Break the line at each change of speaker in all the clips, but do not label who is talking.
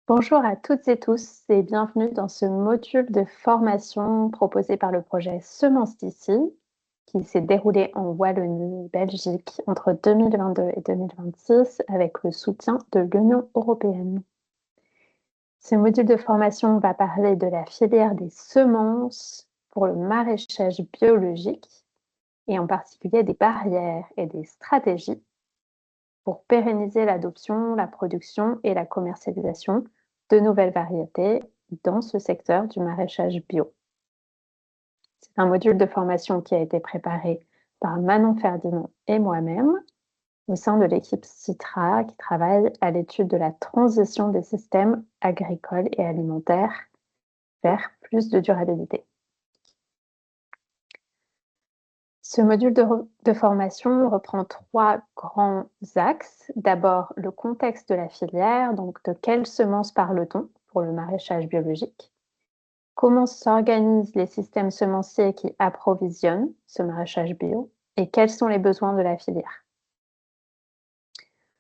Bonjour à toutes et tous et bienvenue dans ce module de formation proposé par le projet Semences d'ici, qui s'est déroulé en Wallonie, Belgique, entre 2022 et 2026 avec le soutien de l'Union européenne. Ce module de formation va parler de la filière des semences pour le maraîchage biologique et en particulier des barrières et des stratégies pour pérenniser l'adoption, la production et la commercialisation de nouvelles variétés dans ce secteur du maraîchage bio. C'est un module de formation qui a été préparé par Manon Ferdinand et moi-même au sein de l'équipe Citra qui travaille à l'étude de la transition des systèmes agricoles et alimentaires vers plus de durabilité. Ce module de formation reprend 3 grands axes. D'abord, le contexte de la filière, donc de quelles semences parle-t-on pour le maraîchage biologique? Comment s'organisent les systèmes semenciers qui approvisionnent ce maraîchage bio? Et quels sont les besoins de la filière?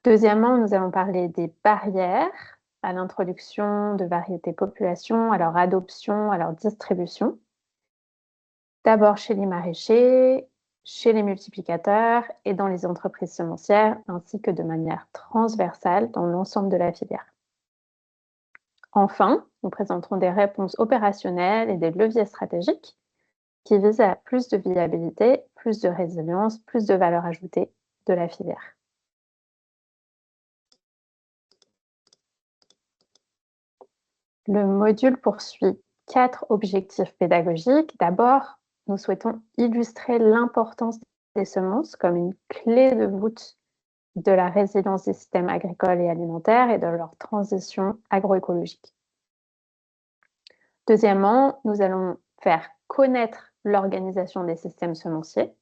Deuxièmement, nous allons parler des barrières à l'introduction de variétés population, à leur adoption, à leur distribution. D'abord chez les maraîchers, chez les multiplicateurs et dans les entreprises semencières, ainsi que de manière transversale dans l'ensemble de la filière. Enfin, nous présenterons des réponses opérationnelles et des leviers stratégiques qui visent à plus de viabilité, plus de résilience, plus de valeur ajoutée de la filière. Le module poursuit 4 objectifs pédagogiques. D'abord, nous souhaitons illustrer l'importance des semences comme une clé de voûte de la résilience des systèmes agricoles et alimentaires et de leur transition agroécologique. Deuxièmement, nous allons faire connaître l'organisation des systèmes semenciers.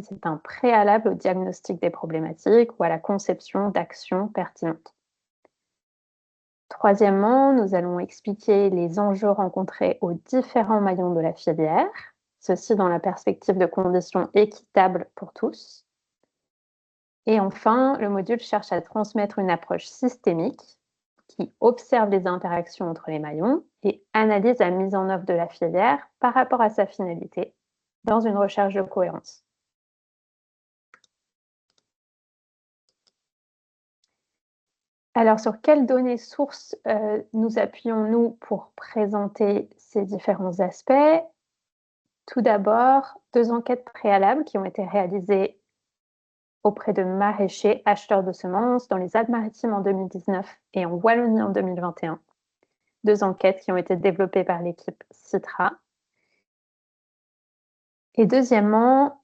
C'est un préalable au diagnostic des problématiques ou à la conception d'actions pertinentes. Troisièmement, nous allons expliquer les enjeux rencontrés aux différents maillons de la filière, ceci dans la perspective de conditions équitables pour tous. Et enfin, le module cherche à transmettre une approche systémique qui observe les interactions entre les maillons et analyse la mise en œuvre de la filière par rapport à sa finalité dans une recherche de cohérence. Alors, sur quelles données sources nous appuyons-nous pour présenter ces différents aspects? Tout d'abord, 2 enquêtes préalables qui ont été réalisées auprès de maraîchers acheteurs de semences dans les Alpes-Maritimes en 2019 et en Wallonie en 2021. 2 enquêtes qui ont été développées par l'équipe Citra. Et deuxièmement,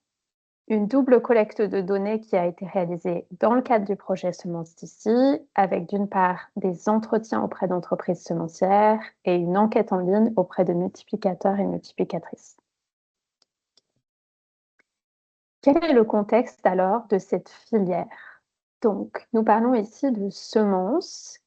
une double collecte de données qui a été réalisée dans le cadre du projet Semences d'ici, avec d'une part des entretiens auprès d'entreprises semencières et une enquête en ligne auprès de multiplicateurs et multiplicatrices. Quel est le contexte alors de cette filière? Donc, nous parlons ici de semences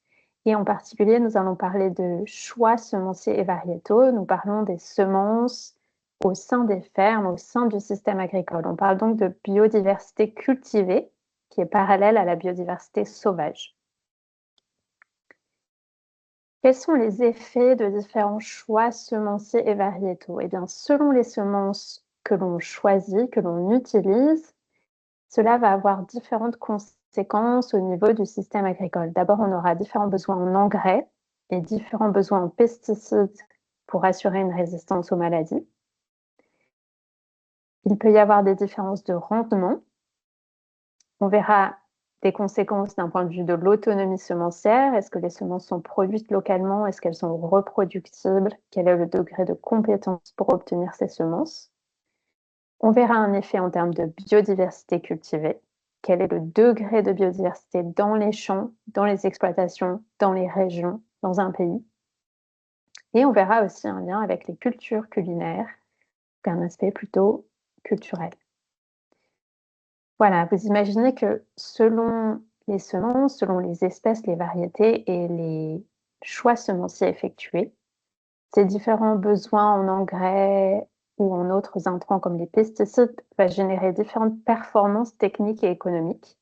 et en particulier, nous allons parler de choix semenciers et variétaux. Nous parlons des semences au sein des fermes, au sein du système agricole. On parle donc de biodiversité cultivée qui est parallèle à la biodiversité sauvage. Quels sont les effets de différents choix semenciers et variétaux? Eh bien, selon les semences que l'on choisit, que l'on utilise, cela va avoir différentes conséquences au niveau du système agricole. D'abord, on aura différents besoins en engrais et différents besoins en pesticides pour assurer une résistance aux maladies. Il peut y avoir des différences de rendement. On verra des conséquences d'un point de vue de l'autonomie semencière. Est-ce que les semences sont produites localement? Est-ce qu'elles sont reproductibles? Quel est le degré de compétence pour obtenir ces semences? On verra un effet en termes de biodiversité cultivée. Quel est le degré de biodiversité dans les champs, dans les exploitations, dans les régions, dans un pays? Et on verra aussi un lien avec les cultures culinaires, un aspect plutôt culturel. Voilà, vous imaginez que selon les semences, selon les espèces, les variétés et les choix semenciers effectués, ces différents besoins en engrais ou en autres intrants comme les pesticides vont générer différentes performances techniques et économiques.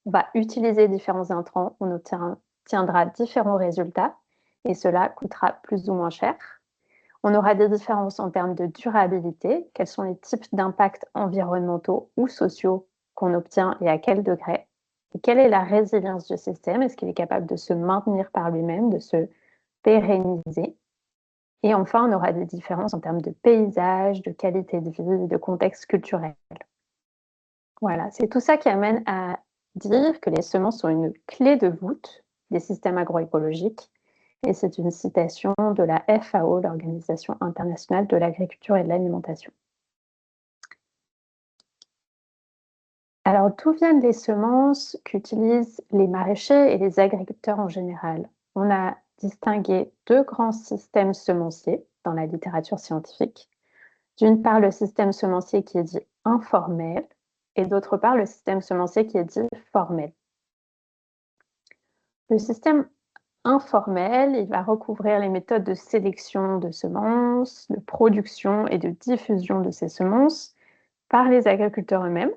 On va utiliser différents intrants, on obtient obtiendra différents résultats et cela coûtera plus ou moins cher. On aura des différences en termes de durabilité, quels sont les types d'impacts environnementaux ou sociaux qu'on obtient et à quel degré. Et quelle est la résilience du système? Est-ce qu'il est capable de se maintenir par lui-même, de se pérenniser? Et enfin, on aura des différences en termes de paysage, de qualité de vie, de contexte culturel. Voilà, c'est tout ça qui amène à dire que les semences sont une clé de voûte des systèmes agroécologiques. Et c'est une citation de la FAO, l'Organisation internationale de l'agriculture et de l'alimentation. Alors, d'où viennent les semences qu'utilisent les maraîchers et les agriculteurs en général? On a distingué deux grands systèmes semenciers dans la littérature scientifique. D'une part, le système semencier qui est dit informel, et d'autre part, le système semencier qui est dit formel. Le système informel, il va recouvrir les méthodes de sélection de semences, de production et de diffusion de ces semences par les agriculteurs eux-mêmes,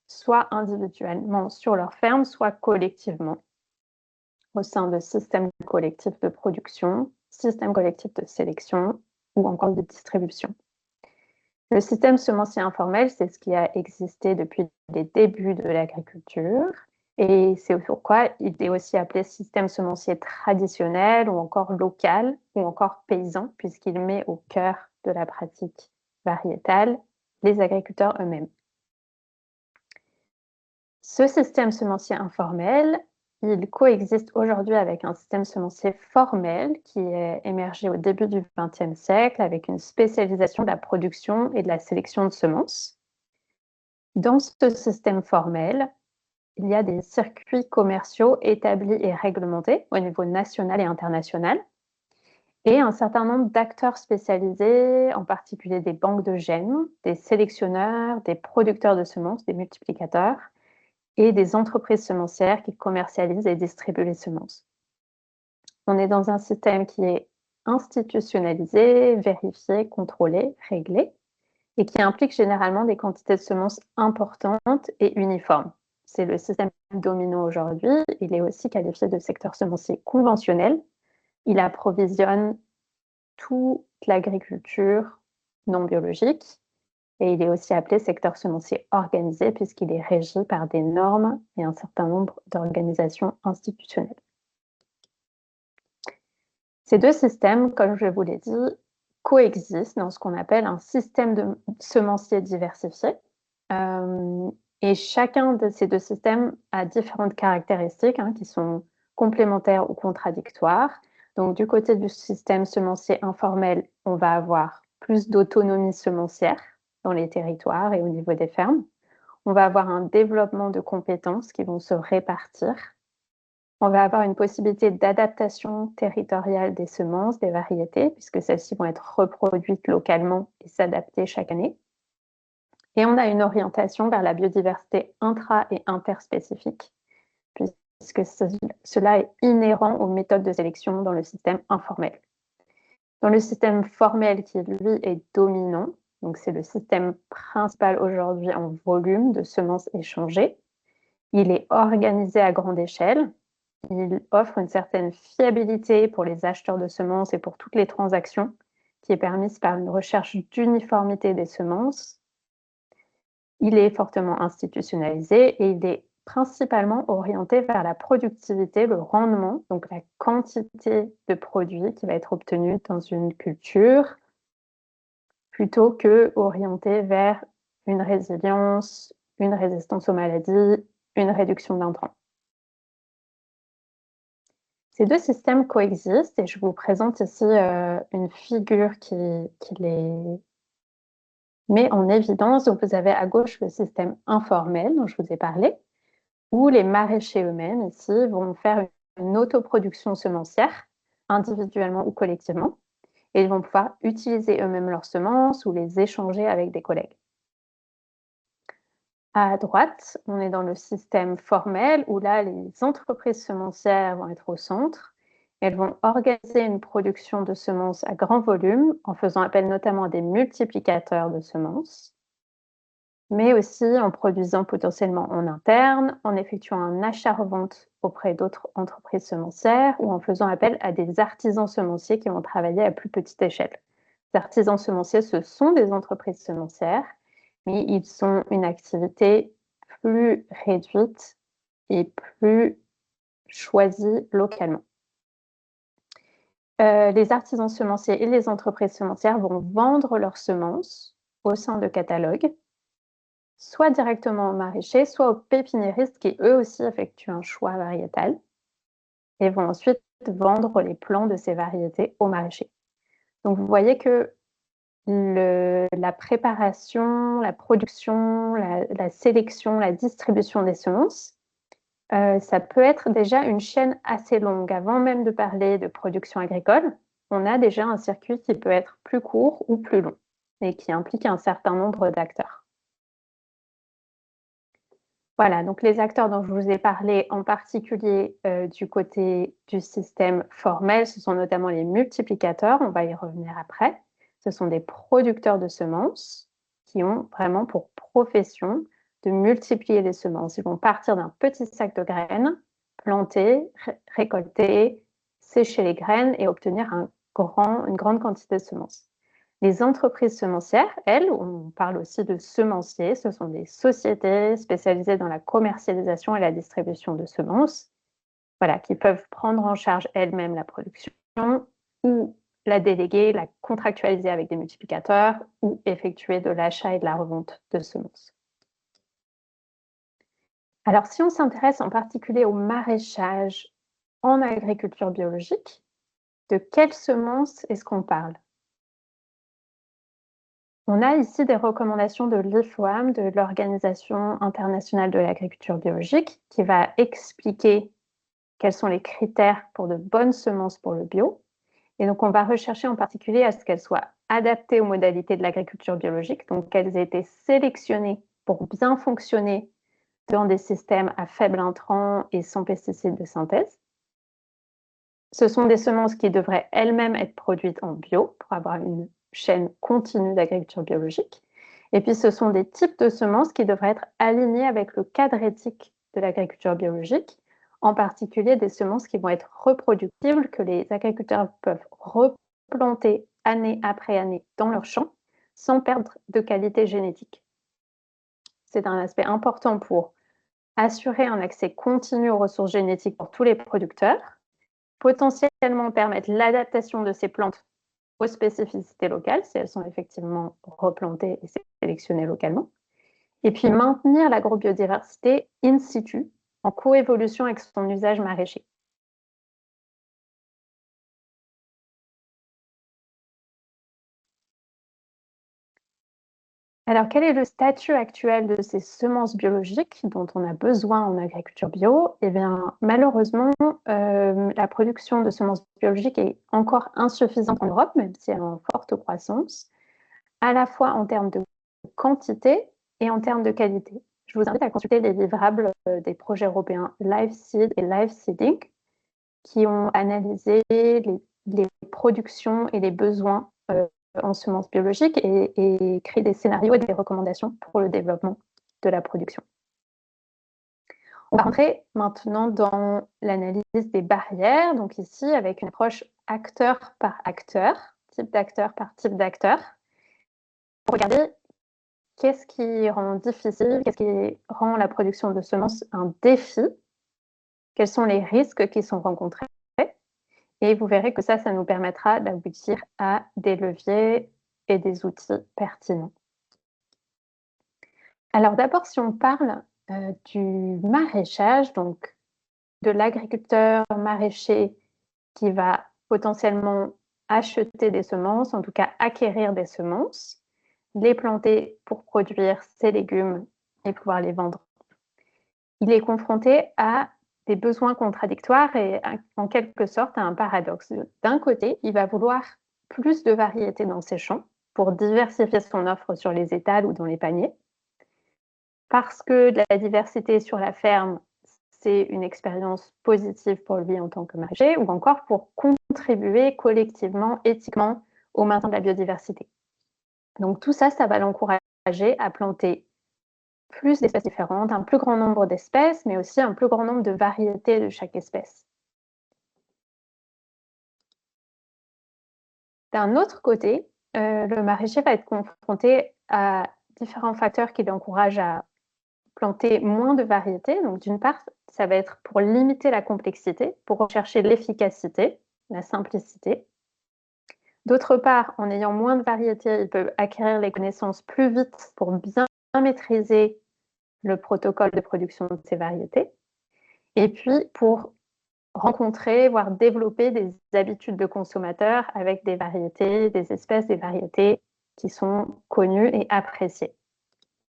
soit individuellement sur leur ferme, soit collectivement au sein de systèmes collectifs de production, systèmes collectifs de sélection ou encore de distribution. Le système semencier informel, c'est ce qui a existé depuis les débuts de l'agriculture et c'est pourquoi il est aussi appelé système semencier traditionnel ou encore local ou encore paysan puisqu'il met au cœur de la pratique variétale les agriculteurs eux-mêmes. Ce système semencier informel, il coexiste aujourd'hui avec un système semencier formel qui est émergé au début du XXe siècle avec une spécialisation de la production et de la sélection de semences. Dans ce système formel, il y a des circuits commerciaux établis et réglementés au niveau national et international et un certain nombre d'acteurs spécialisés, en particulier des banques de gènes, des sélectionneurs, des producteurs de semences, des multiplicateurs, et des entreprises semencières qui commercialisent et distribuent les semences. On est dans un système qui est institutionnalisé, vérifié, contrôlé, réglé, et qui implique généralement des quantités de semences importantes et uniformes. C'est le système dominant aujourd'hui. Il est aussi qualifié de secteur semencier conventionnel. Il approvisionne toute l'agriculture non biologique. Et il est aussi appelé secteur semencier organisé puisqu'il est régi par des normes et un certain nombre d'organisations institutionnelles. Ces deux systèmes, comme je vous l'ai dit, coexistent dans ce qu'on appelle un système de semencier diversifié. Et chacun de ces deux systèmes a différentes caractéristiques qui sont complémentaires ou contradictoires. Donc, du côté du système semencier informel, on va avoir plus d'autonomie semencière dans les territoires et au niveau des fermes. On va avoir un développement de compétences qui vont se répartir. On va avoir une possibilité d'adaptation territoriale des semences, des variétés, puisque celles-ci vont être reproduites localement et s'adapter chaque année. Et on a une orientation vers la biodiversité intra- et interspécifique, puisque cela est inhérent aux méthodes de sélection dans le système informel. Dans le système formel, qui lui est dominant, donc c'est le système principal aujourd'hui en volume de semences échangées, il est organisé à grande échelle, il offre une certaine fiabilité pour les acheteurs de semences et pour toutes les transactions, qui est permise par une recherche d'uniformité des semences. Il est fortement institutionnalisé et il est principalement orienté vers la productivité, le rendement, donc la quantité de produits qui va être obtenue dans une culture, plutôt que orienté vers une résilience, une résistance aux maladies, une réduction d'intrants. Ces deux systèmes coexistent et je vous présente ici une figure qui les met en évidence. Donc, vous avez à gauche le système informel dont je vous ai parlé, où les maraîchers eux-mêmes ici vont faire une autoproduction semencière, individuellement ou collectivement, et ils vont pouvoir utiliser eux-mêmes leurs semences ou les échanger avec des collègues. À droite, on est dans le système formel où là, les entreprises semencières vont être au centre. Elles vont organiser une production de semences à grand volume en faisant appel notamment à des multiplicateurs de semences. mais aussi en produisant potentiellement en interne, en effectuant un achat-revente auprès d'autres entreprises semencières ou en faisant appel à des artisans semenciers qui vont travailler à plus petite échelle. Les artisans semenciers, ce sont des entreprises semencières, mais ils ont une activité plus réduite et plus choisie localement. Les artisans semenciers et les entreprises semencières vont vendre leurs semences au sein de catalogues, soit directement aux maraîchers, soit aux pépiniéristes qui eux aussi effectuent un choix variétal et vont ensuite vendre les plants de ces variétés aux maraîchers. Donc vous voyez que la préparation, la production, la sélection, la distribution des semences, ça peut être déjà une chaîne assez longue. Avant même de parler de production agricole, on a déjà un circuit qui peut être plus court ou plus long et qui implique un certain nombre d'acteurs. Voilà, donc les acteurs dont je vous ai parlé, en particulier du côté du système formel, ce sont notamment les multiplicateurs, on va y revenir après. Ce sont des producteurs de semences qui ont vraiment pour profession de multiplier les semences. Ils vont partir d'un petit sac de graines, planter, récolter, sécher les graines et obtenir une grande quantité de semences. Les entreprises semencières, elles, on parle aussi de semenciers, ce sont des sociétés spécialisées dans la commercialisation et la distribution de semences, voilà, qui peuvent prendre en charge elles-mêmes la production ou la déléguer, la contractualiser avec des multiplicateurs ou effectuer de l'achat et de la revente de semences. Alors, si on s'intéresse en particulier au maraîchage en agriculture biologique, de quelles semences est-ce qu'on parle? On a ici des recommandations de l'IFOAM, de l'Organisation internationale de l'agriculture biologique, qui va expliquer quels sont les critères pour de bonnes semences pour le bio. Et donc, on va rechercher en particulier à ce qu'elles soient adaptées aux modalités de l'agriculture biologique, donc qu'elles aient été sélectionnées pour bien fonctionner dans des systèmes à faible intrant et sans pesticides de synthèse. Ce sont des semences qui devraient elles-mêmes être produites en bio pour avoir une chaîne continue d'agriculture biologique. Et puis, ce sont des types de semences qui devraient être alignés avec le cadre éthique de l'agriculture biologique, en particulier des semences qui vont être reproductibles, que les agriculteurs peuvent replanter année après année dans leur champ sans perdre de qualité génétique. C'est un aspect important pour assurer un accès continu aux ressources génétiques pour tous les producteurs, potentiellement permettre l'adaptation de ces plantes aux spécificités locales, si elles sont effectivement replantées et sélectionnées localement, et puis maintenir l'agrobiodiversité in situ, en coévolution avec son usage maraîcher. Alors, quel est le statut actuel de ces semences biologiques dont on a besoin en agriculture bio? Eh bien, malheureusement, la production de semences biologiques est encore insuffisante en Europe, même si elle est en forte croissance, à la fois en termes de quantité et en termes de qualité. Je vous invite à consulter les livrables des projets européens LiveSeed et LiveSeeding, qui ont analysé les productions et les besoins en semences biologiques et créé des scénarios et des recommandations pour le développement de la production. On va rentrer maintenant dans l'analyse des barrières, donc ici avec une approche acteur par acteur, type d'acteur par type d'acteur, pour regarder qu'est-ce qui rend difficile, qu'est-ce qui rend la production de semences un défi, quels sont les risques qui sont rencontrés, et vous verrez que ça nous permettra d'aboutir à des leviers et des outils pertinents. Alors d'abord, si on parle du maraîchage, donc de l'agriculteur maraîcher qui va potentiellement acheter des semences, en tout cas acquérir des semences, les planter pour produire ses légumes et pouvoir les vendre. Il est confronté à des besoins contradictoires et en quelque sorte à un paradoxe. D'un côté, il va vouloir plus de variété dans ses champs pour diversifier son offre sur les étals ou dans les paniers, parce que la diversité sur la ferme, c'est une expérience positive pour lui en tant que maraîcher, ou encore pour contribuer collectivement, éthiquement, au maintien de la biodiversité. Donc tout ça, ça va l'encourager à planter plus d'espèces différentes, un plus grand nombre d'espèces, mais aussi un plus grand nombre de variétés de chaque espèce. D'un autre côté, le maraîcher va être confronté à différents facteurs qui l'encouragent à planter moins de variétés. Donc, d'une part, ça va être pour limiter la complexité, pour rechercher l'efficacité, la simplicité. D'autre part, en ayant moins de variétés, ils peuvent acquérir les connaissances plus vite pour bien maîtriser le protocole de production de ces variétés. Et puis, pour rencontrer, voire développer des habitudes de consommateurs avec des variétés, des espèces, des variétés qui sont connues et appréciées.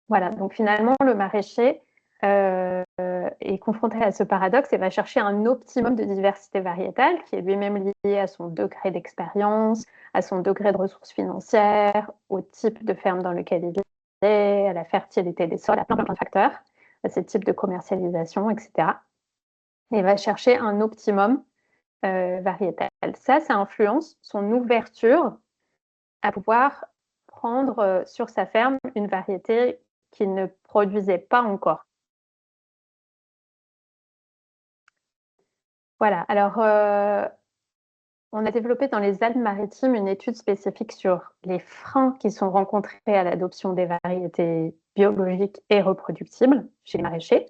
Voilà, donc finalement, le maraîcher est confronté à ce paradoxe et va chercher un optimum de diversité variétale qui est lui-même lié à son degré d'expérience, à son degré de ressources financières, au type de ferme dans lequel il est, à la fertilité des sols, à plein de facteurs, à ces types de commercialisation, etc. Et va chercher un optimum variétal. Ça influence son ouverture à pouvoir prendre sur sa ferme une variété qu'il ne produisait pas encore. Voilà, alors on a développé dans les Alpes-Maritimes une étude spécifique sur les freins qui sont rencontrés à l'adoption des variétés biologiques et reproductibles chez les maraîchers.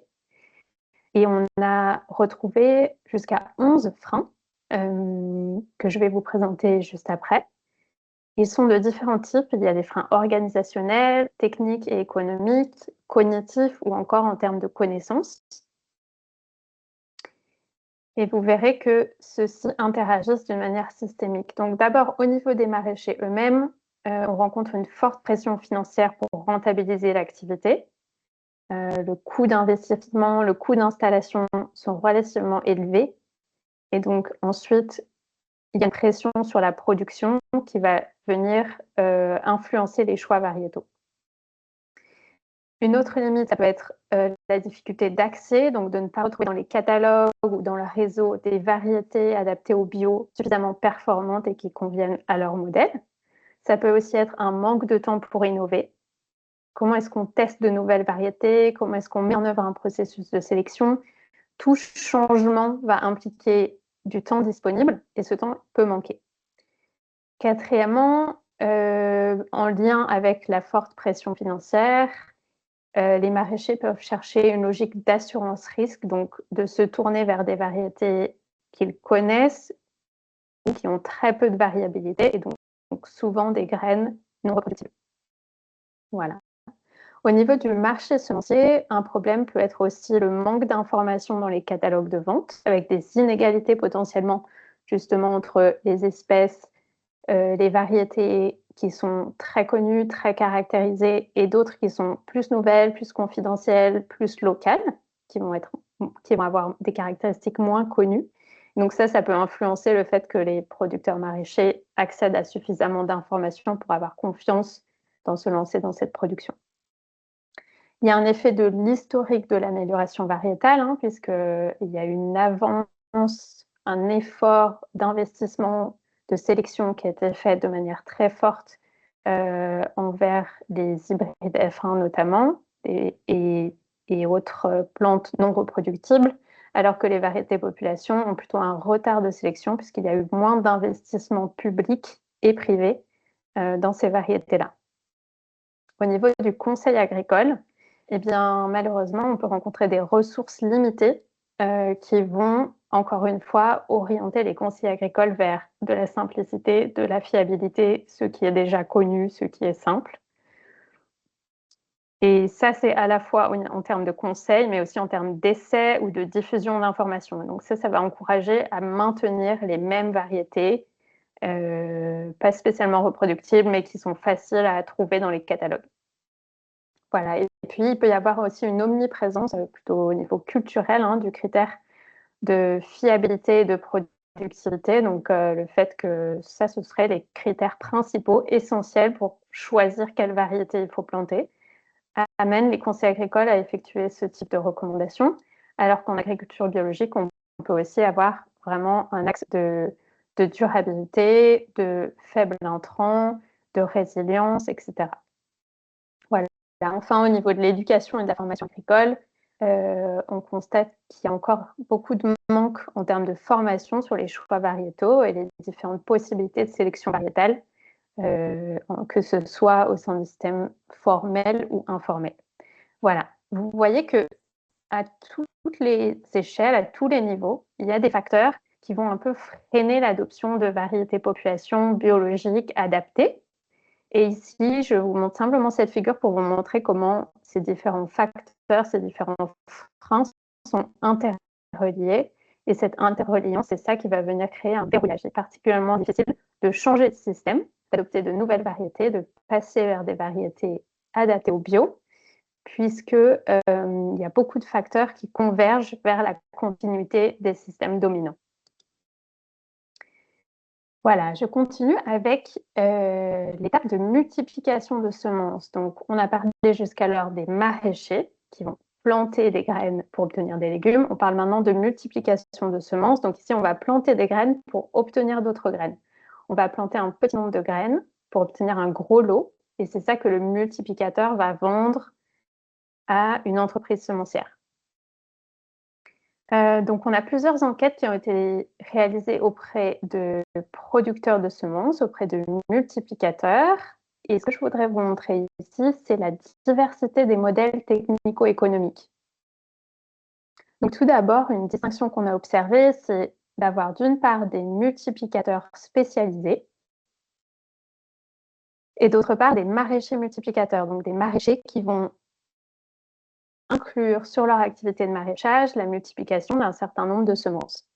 Et on a retrouvé jusqu'à 11 freins que je vais vous présenter juste après. Ils sont de différents types. Il y a des freins organisationnels, techniques et économiques, cognitifs ou encore en termes de connaissances. Et vous verrez que ceux-ci interagissent d'une manière systémique. Donc d'abord, au niveau des maraîchers eux-mêmes, on rencontre une forte pression financière pour rentabiliser l'activité. Le coût d'investissement, le coût d'installation sont relativement élevés. Et donc ensuite, il y a une pression sur la production qui va venir influencer les choix variétaux. Une autre limite, ça peut être la difficulté d'accès, donc de ne pas retrouver dans les catalogues ou dans le réseau des variétés adaptées au bio suffisamment performantes et qui conviennent à leur modèle. Ça peut aussi être un manque de temps pour innover. Comment est-ce qu'on teste de nouvelles variétés? Comment est-ce qu'on met en œuvre un processus de sélection? Tout changement va impliquer du temps disponible et ce temps peut manquer. Quatrièmement, en lien avec la forte pression financière, les maraîchers peuvent chercher une logique d'assurance risque, donc de se tourner vers des variétés qu'ils connaissent ou qui ont très peu de variabilité et donc souvent des graines non reproductibles. Voilà. Au niveau du marché semencier, un problème peut être aussi le manque d'informations dans les catalogues de vente, avec des inégalités potentiellement justement entre les espèces, les variétés qui sont très connues, très caractérisées, et d'autres qui sont plus nouvelles, plus confidentielles, plus locales, qui vont avoir des caractéristiques moins connues. Donc ça peut influencer le fait que les producteurs maraîchers accèdent à suffisamment d'informations pour avoir confiance dans se lancer dans cette production. Il y a un effet de l'historique de l'amélioration variétale, puisqu'il y a une avance, un effort d'investissement, de sélection qui a été fait de manière très forte envers les hybrides F1 notamment et autres plantes non reproductibles, alors que les variétés populations ont plutôt un retard de sélection puisqu'il y a eu moins d'investissements publics et privés dans ces variétés-là. Au niveau du conseil agricole, eh bien, malheureusement, on peut rencontrer des ressources limitées qui vont, encore une fois, orienter les conseillers agricoles vers de la simplicité, de la fiabilité, ce qui est déjà connu, ce qui est simple. Et ça, c'est à la fois en termes de conseils, mais aussi en termes d'essais ou de diffusion d'informations. Donc ça va encourager à maintenir les mêmes variétés, pas spécialement reproductibles, mais qui sont faciles à trouver dans les catalogues. Voilà, et puis il peut y avoir aussi une omniprésence, plutôt au niveau culturel, du critère de fiabilité et de productivité. Donc le fait que ça, ce seraient les critères principaux, essentiels pour choisir quelle variété il faut planter, amène les conseils agricoles à effectuer ce type de recommandations, alors qu'en agriculture biologique, on peut aussi avoir vraiment un axe de durabilité, de faible intrant, de résilience, etc. Voilà. Enfin, au niveau de l'éducation et de la formation agricole, on constate qu'il y a encore beaucoup de manques en termes de formation sur les choix variétaux et les différentes possibilités de sélection variétale, que ce soit au sein du système formel ou informel. Voilà, vous voyez que à toutes les échelles, à tous les niveaux, il y a des facteurs qui vont un peu freiner l'adoption de variétés population biologiques adaptées. Et ici, je vous montre simplement cette figure pour vous montrer comment ces différents facteurs, ces différents freins sont interreliés. Et cette interreliance, c'est ça qui va venir créer un verrouillage. C'est particulièrement difficile de changer de système, d'adopter de nouvelles variétés, de passer vers des variétés adaptées au bio, puisque il y a beaucoup de facteurs qui convergent vers la continuité des systèmes dominants. Voilà, je continue avec l'étape de multiplication de semences. Donc, on a parlé jusqu'alors des maraîchers qui vont planter des graines pour obtenir des légumes. On parle maintenant de multiplication de semences. Donc ici, on va planter des graines pour obtenir d'autres graines. On va planter un petit nombre de graines pour obtenir un gros lot. Et c'est ça que le multiplicateur va vendre à une entreprise semencière. Donc, on a plusieurs enquêtes qui ont été réalisées auprès de producteurs de semences, auprès de multiplicateurs. Et ce que je voudrais vous montrer ici, c'est la diversité des modèles technico-économiques. Donc, tout d'abord, une distinction qu'on a observée, c'est d'avoir d'une part des multiplicateurs spécialisés et d'autre part des maraîchers multiplicateurs, donc des maraîchers qui vont inclure sur leur activité de maraîchage la multiplication d'un certain nombre de semences.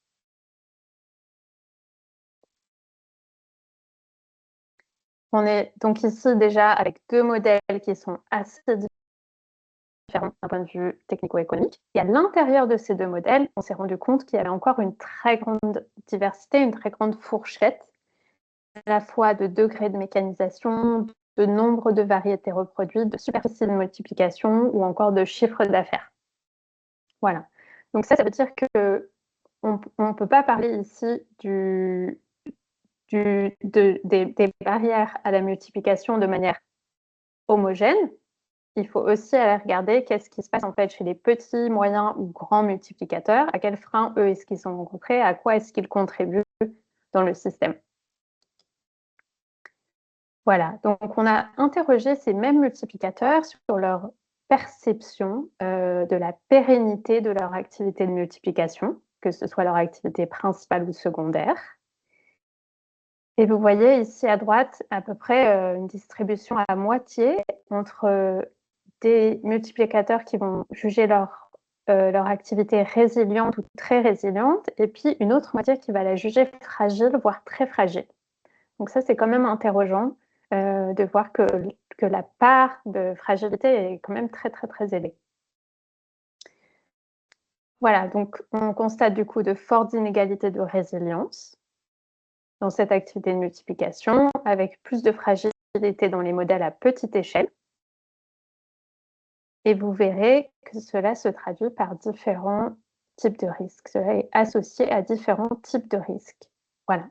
On est donc ici déjà avec deux modèles qui sont assez différents d'un point de vue technico-économique. Et à l'intérieur de ces deux modèles, on s'est rendu compte qu'il y avait encore une très grande diversité, une très grande fourchette, à la fois de degrés de mécanisation, de nombre de variétés reproduites, de superficie de multiplication ou encore de chiffre d'affaires. Voilà. Donc ça veut dire qu'on ne peut pas parler ici des barrières à la multiplication de manière homogène. Il faut aussi aller regarder qu'est-ce qui se passe en fait chez les petits, moyens ou grands multiplicateurs, à quels freins eux est-ce qu'ils sont rencontrés, à quoi est-ce qu'ils contribuent dans le système. Voilà, donc on a interrogé ces mêmes multiplicateurs sur leur perception de la pérennité de leur activité de multiplication, que ce soit leur activité principale ou secondaire. Et vous voyez ici à droite à peu près une distribution à moitié entre des multiplicateurs qui vont juger leur activité résiliente ou très résiliente, et puis une autre moitié qui va la juger fragile, voire très fragile. Donc ça, c'est quand même interrogeant de voir que la part de fragilité est quand même très, très, très élevée. Voilà, donc on constate du coup de fortes inégalités de résilience dans cette activité de multiplication, avec plus de fragilité dans les modèles à petite échelle. Et vous verrez que cela se traduit par différents types de risques. Cela est associé à différents types de risques. Voilà.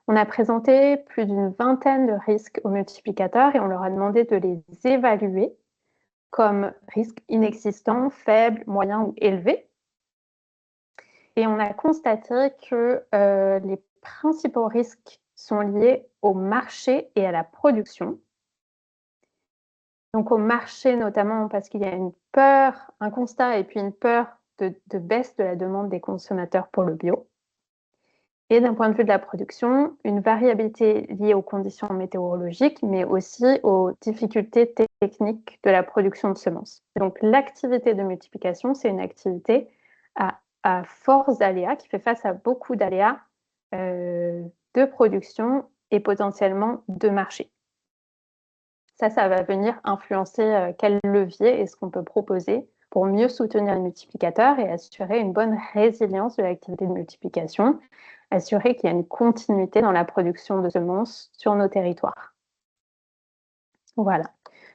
On a présenté plus d'une vingtaine de risques aux multiplicateurs et on leur a demandé de les évaluer comme risques inexistants, faibles, moyens ou élevés. Et on a constaté que les principaux risques sont liés au marché et à la production. Donc au marché notamment parce qu'il y a une peur, un constat et puis une peur de baisse de la demande des consommateurs pour le bio. Et d'un point de vue de la production, une variabilité liée aux conditions météorologiques, mais aussi aux difficultés techniques de la production de semences. Donc l'activité de multiplication, c'est une activité à force d'aléas, qui fait face à beaucoup d'aléas de production et potentiellement de marché. Ça va venir influencer quel levier est-ce qu'on peut proposer pour mieux soutenir les multiplicateurs et assurer une bonne résilience de l'activité de multiplication, assurer qu'il y a une continuité dans la production de semences sur nos territoires. Voilà.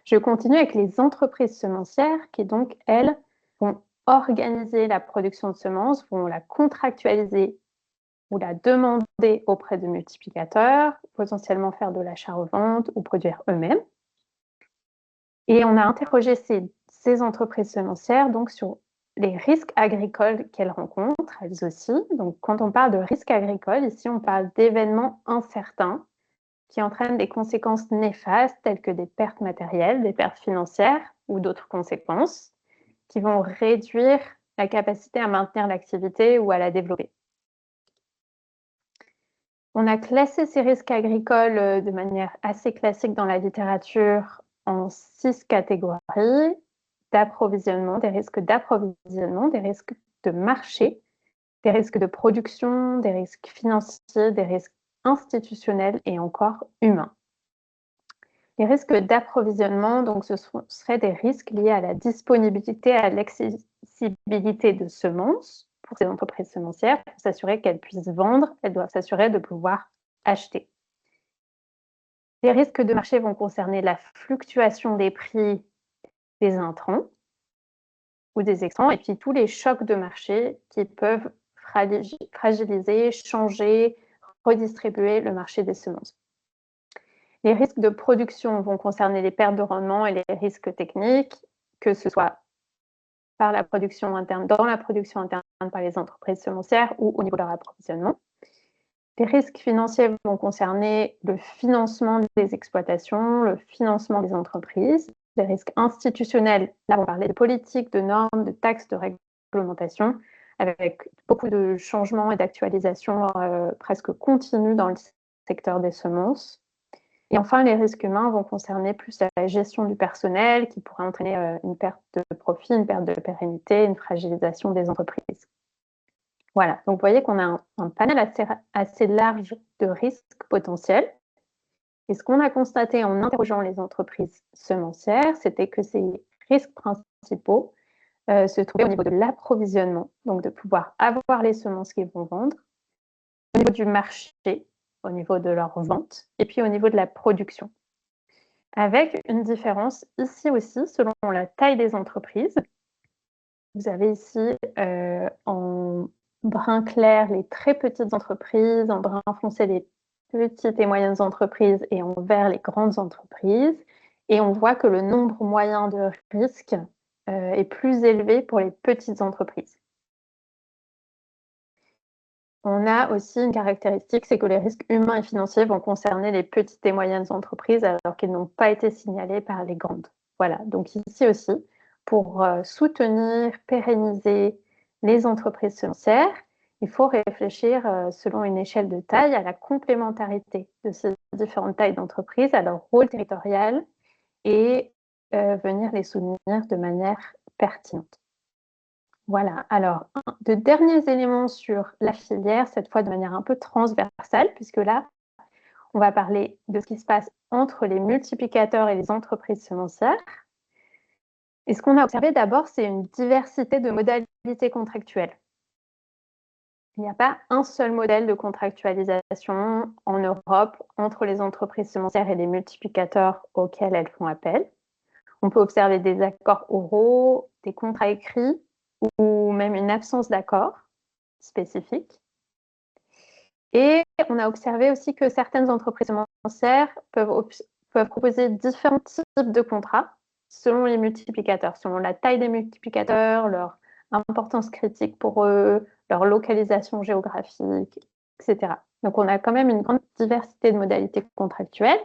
Je continue avec les entreprises semencières qui donc, elles, vont organiser la production de semences, vont la contractualiser ou la demander auprès de multiplicateurs, potentiellement faire de l'achat-revente ou produire eux-mêmes. Et on a interrogé ces entreprises semencières donc sur les risques agricoles qu'elles rencontrent, elles aussi. Donc, quand on parle de risques agricoles, ici, on parle d'événements incertains qui entraînent des conséquences néfastes telles que des pertes matérielles, des pertes financières ou d'autres conséquences qui vont réduire la capacité à maintenir l'activité ou à la développer. On a classé ces risques agricoles de manière assez classique dans la littérature en 6 catégories d'approvisionnement, des risques d'approvisionnement, des risques de marché, des risques de production, des risques financiers, des risques institutionnels et encore humains. Les risques d'approvisionnement, donc ce seraient des risques liés à la disponibilité, à l'accessibilité de semences pour ces entreprises semencières. Pour s'assurer qu'elles puissent vendre, elles doivent s'assurer de pouvoir acheter. Les risques de marché vont concerner la fluctuation des prix des intrants ou des extrants, et puis tous les chocs de marché qui peuvent fragiliser, changer, redistribuer le marché des semences. Les risques de production vont concerner les pertes de rendement et les risques techniques, que ce soit par la production interne, dans la production interne par les entreprises semencières ou au niveau de leur approvisionnement. Les risques financiers vont concerner le financement des exploitations, le financement des entreprises. Les risques institutionnels, là on parlait de politique, de normes, de taxes, de réglementation, avec beaucoup de changements et d'actualisations presque continues dans le secteur des semences. Et enfin, les risques humains vont concerner plus la gestion du personnel, qui pourrait entraîner une perte de profit, une perte de pérennité, une fragilisation des entreprises. Voilà, donc vous voyez qu'on a un panel assez large de risques potentiels. Et ce qu'on a constaté en interrogeant les entreprises semencières, c'était que ces risques principaux se trouvaient au niveau de l'approvisionnement, donc de pouvoir avoir les semences qu'ils vont vendre, au niveau du marché, au niveau de leur vente, et puis au niveau de la production. Avec une différence ici aussi selon la taille des entreprises. Vous avez ici en brun clair les très petites entreprises, en brun foncé les petites et moyennes entreprises et en vert les grandes entreprises. Et on voit que le nombre moyen de risques est plus élevé pour les petites entreprises. On a aussi une caractéristique, c'est que les risques humains et financiers vont concerner les petites et moyennes entreprises alors qu'ils n'ont pas été signalés par les grandes. Voilà, donc ici aussi, pour soutenir, pérenniser les entreprises semencières, il faut réfléchir selon une échelle de taille à la complémentarité de ces différentes tailles d'entreprises, à leur rôle territorial et venir les soutenir de manière pertinente. Voilà, alors, de derniers éléments sur la filière, cette fois de manière un peu transversale, puisque là, on va parler de ce qui se passe entre les multiplicateurs et les entreprises semencières. Et ce qu'on a observé d'abord, c'est une diversité de modalités contractuelles. Il n'y a pas un seul modèle de contractualisation en Europe entre les entreprises semencières et les multiplicateurs auxquels elles font appel. On peut observer des accords oraux, des contrats écrits ou même une absence d'accord spécifique. Et on a observé aussi que certaines entreprises semencières peuvent proposer différents types de contrats selon les multiplicateurs, selon la taille des multiplicateurs, leur importance critique pour eux, leur localisation géographique, etc. Donc on a quand même une grande diversité de modalités contractuelles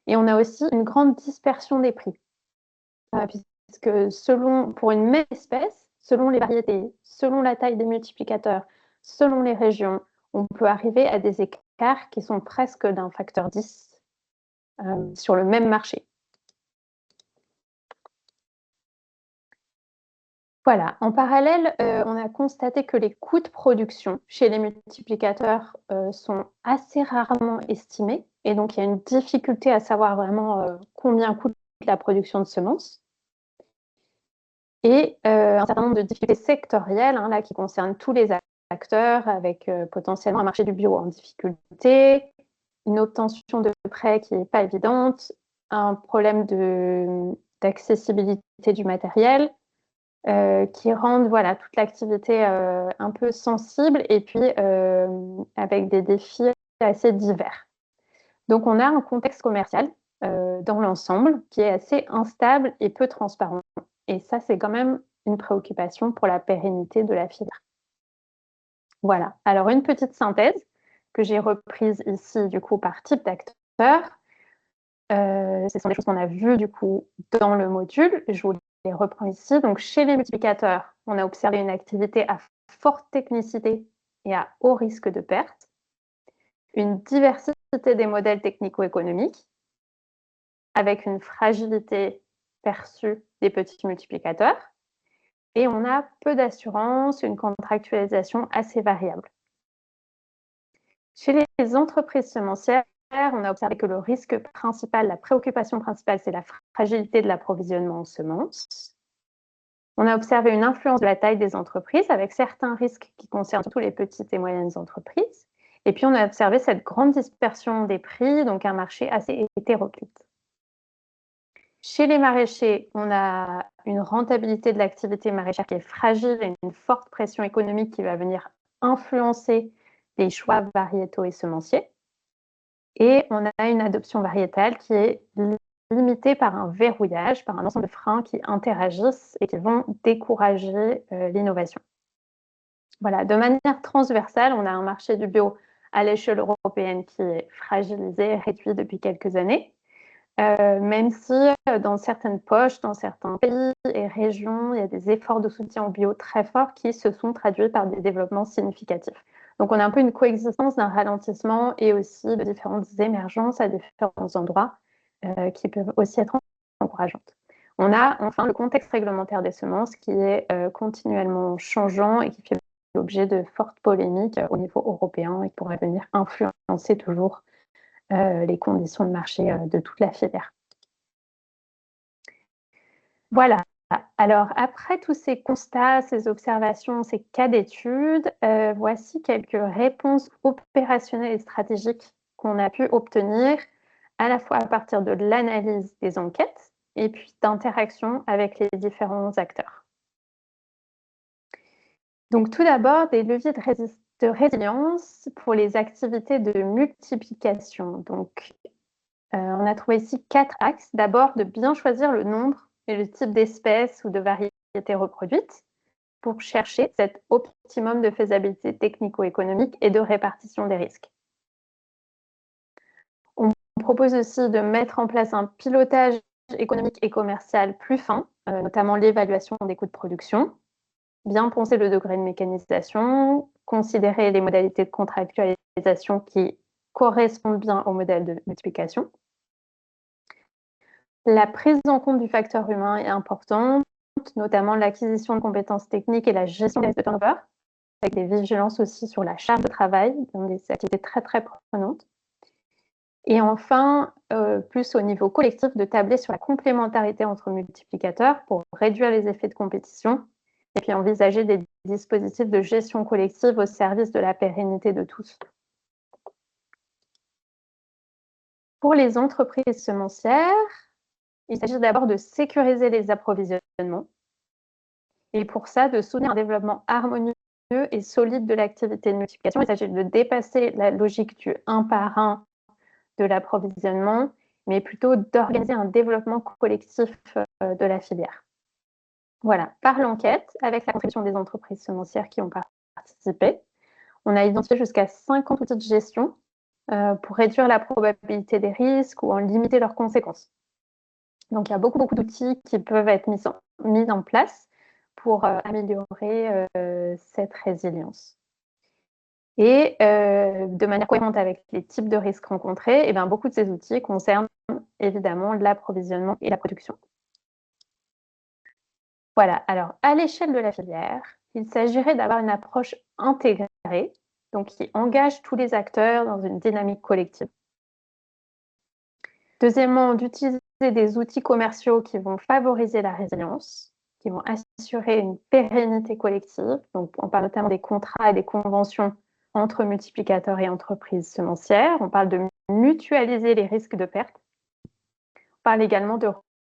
et on a aussi une grande dispersion des prix. Puisque pour une même espèce, selon les variétés, selon la taille des multiplicateurs, selon les régions, on peut arriver à des écarts qui sont presque d'un facteur 10 sur le même marché. Voilà. En parallèle, on a constaté que les coûts de production chez les multiplicateurs sont assez rarement estimés. Et donc, il y a une difficulté à savoir vraiment combien coûte la production de semences. Et un certain nombre de difficultés sectorielles là, qui concernent tous les acteurs, avec potentiellement un marché du bio en difficulté, une obtention de prêts qui n'est pas évidente, un problème d'accessibilité du matériel qui rendent voilà, toute l'activité un peu sensible et puis avec des défis assez divers. Donc on a un contexte commercial dans l'ensemble, qui est assez instable et peu transparent. Et ça, c'est quand même une préoccupation pour la pérennité de la filière. Voilà. Alors, une petite synthèse que j'ai reprise ici, du coup, par type d'acteur. Ce sont des choses qu'on a vues, du coup, dans le module. Je vous les reprends ici. Donc, chez les multiplicateurs, on a observé une activité à forte technicité et à haut risque de perte, une diversité des modèles technico-économiques, avec une fragilité perçue des petits multiplicateurs, et on a peu d'assurance, une contractualisation assez variable. Chez les entreprises semencières, on a observé que le risque principal, la préoccupation principale, c'est la fragilité de l'approvisionnement en semences. On a observé une influence de la taille des entreprises avec certains risques qui concernent surtout les petites et moyennes entreprises. Et puis, on a observé cette grande dispersion des prix, donc un marché assez hétéroclite. Chez les maraîchers, on a une rentabilité de l'activité maraîchère qui est fragile et une forte pression économique qui va venir influencer les choix variétaux et semenciers. Et on a une adoption variétale qui est limitée par un verrouillage, par un ensemble de freins qui interagissent et qui vont décourager l'innovation. Voilà, de manière transversale, on a un marché du bio à l'échelle européenne qui est fragilisé et réduit depuis quelques années. Même si dans certaines poches, dans certains pays et régions, il y a des efforts de soutien au bio très forts qui se sont traduits par des développements significatifs. Donc on a un peu une coexistence d'un ralentissement et aussi de différentes émergences à différents endroits qui peuvent aussi être encourageantes. On a enfin le contexte réglementaire des semences qui est continuellement changeant et qui fait l'objet de fortes polémiques au niveau européen et qui pourrait venir influencer toujours les conditions de marché de toute la filière. Voilà. Alors, après tous ces constats, ces observations, ces cas d'études, voici quelques réponses opérationnelles et stratégiques qu'on a pu obtenir à la fois à partir de l'analyse des enquêtes et puis d'interaction avec les différents acteurs. Donc, tout d'abord, des leviers de résilience pour les activités de multiplication. Donc, on a trouvé ici 4 axes. D'abord, de bien choisir le nombre et le type d'espèces ou de variétés reproduites pour chercher cet optimum de faisabilité technico-économique et de répartition des risques. On propose aussi de mettre en place un pilotage économique et commercial plus fin, notamment l'évaluation des coûts de production, bien penser le degré de mécanisation, considérer les modalités de contractualisation qui correspondent bien au modèle de multiplication. La prise en compte du facteur humain est importante, notamment l'acquisition de compétences techniques et la gestion des risques de turnover, avec des vigilances aussi sur la charge de travail, dans des activités très très prenantes. Et enfin, plus au niveau collectif, de tabler sur la complémentarité entre multiplicateurs pour réduire les effets de compétition et puis envisager des dispositifs de gestion collective au service de la pérennité de tous. Pour les entreprises semencières, il s'agit d'abord de sécuriser les approvisionnements et pour ça, de soutenir un développement harmonieux et solide de l'activité de multiplication. Il s'agit de dépasser la logique du un par un de l'approvisionnement, mais plutôt d'organiser un développement collectif de la filière. Voilà, par l'enquête, avec la contribution des entreprises semencières qui ont participé, on a identifié jusqu'à 50 outils de gestion pour réduire la probabilité des risques ou en limiter leurs conséquences. Donc, il y a beaucoup d'outils qui peuvent être mis en place pour améliorer cette résilience. Et de manière cohérente avec les types de risques rencontrés, beaucoup de ces outils concernent évidemment l'approvisionnement et la production. Voilà, alors à l'échelle de la filière, il s'agirait d'avoir une approche intégrée, donc qui engage tous les acteurs dans une dynamique collective. Deuxièmement, d'utiliser des outils commerciaux qui vont favoriser la résilience, qui vont assurer une pérennité collective. Donc, on parle notamment des contrats et des conventions entre multiplicateurs et entreprises semencières. On parle de mutualiser les risques de perte. On parle également de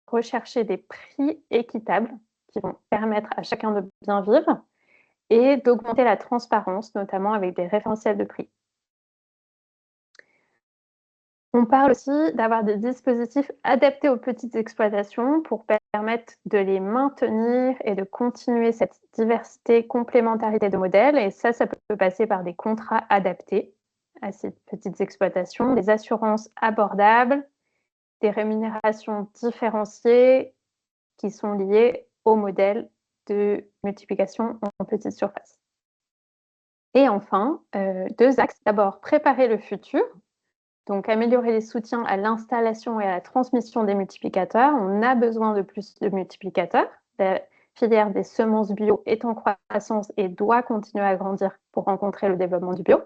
rechercher des prix équitables qui vont permettre à chacun de bien vivre et d'augmenter la transparence, notamment avec des référentiels de prix. On parle aussi d'avoir des dispositifs adaptés aux petites exploitations pour permettre de les maintenir et de continuer cette diversité, complémentarité de modèles. Et ça peut passer par des contrats adaptés à ces petites exploitations, des assurances abordables, des rémunérations différenciées qui sont liées au modèle de multiplication en petite surface. Et enfin, 2 axes. D'abord, préparer le futur. Donc, améliorer les soutiens à l'installation et à la transmission des multiplicateurs. On a besoin de plus de multiplicateurs. La filière des semences bio est en croissance et doit continuer à grandir pour rencontrer le développement du bio.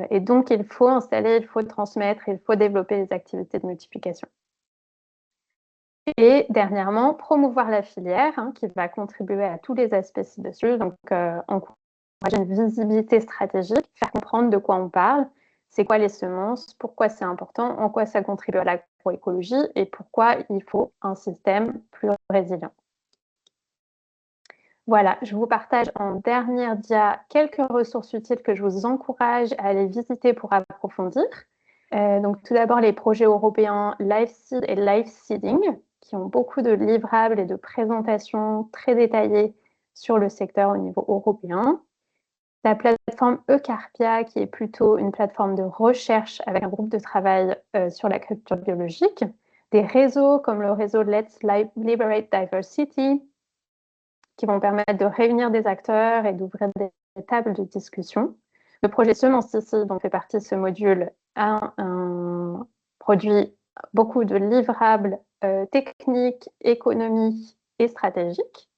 Et donc, il faut installer, il faut transmettre, il faut développer les activités de multiplication. Et dernièrement, promouvoir la filière qui va contribuer à tous les aspects ci-dessus. Donc, encourager une visibilité stratégique, faire comprendre de quoi on parle, c'est quoi les semences, pourquoi c'est important, en quoi ça contribue à l'agroécologie et pourquoi il faut un système plus résilient. Voilà, je vous partage en dernière dia quelques ressources utiles que je vous encourage à aller visiter pour approfondir. Donc, tout d'abord, les projets européens LifeSeed et LifeSeeding, qui ont beaucoup de livrables et de présentations très détaillées sur le secteur au niveau européen. La plateforme Eucarpia, qui est plutôt une plateforme de recherche avec un groupe de travail sur l'agriculture biologique. Des réseaux comme le réseau Let's Liberate Diversity, qui vont permettre de réunir des acteurs et d'ouvrir des tables de discussion. Le projet Semences ici, dont fait partie ce module, a produit beaucoup de livrables techniques, économiques et stratégiques.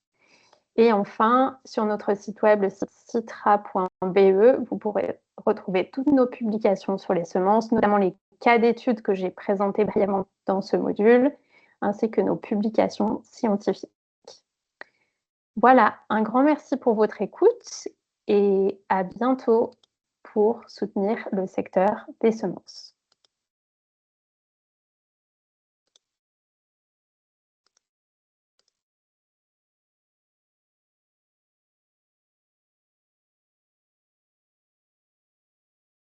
Et enfin, sur notre site web, le site citra.be, vous pourrez retrouver toutes nos publications sur les semences, notamment les cas d'études que j'ai présentés brièvement dans ce module, ainsi que nos publications scientifiques. Voilà, un grand merci pour votre écoute et à bientôt pour soutenir le secteur des semences.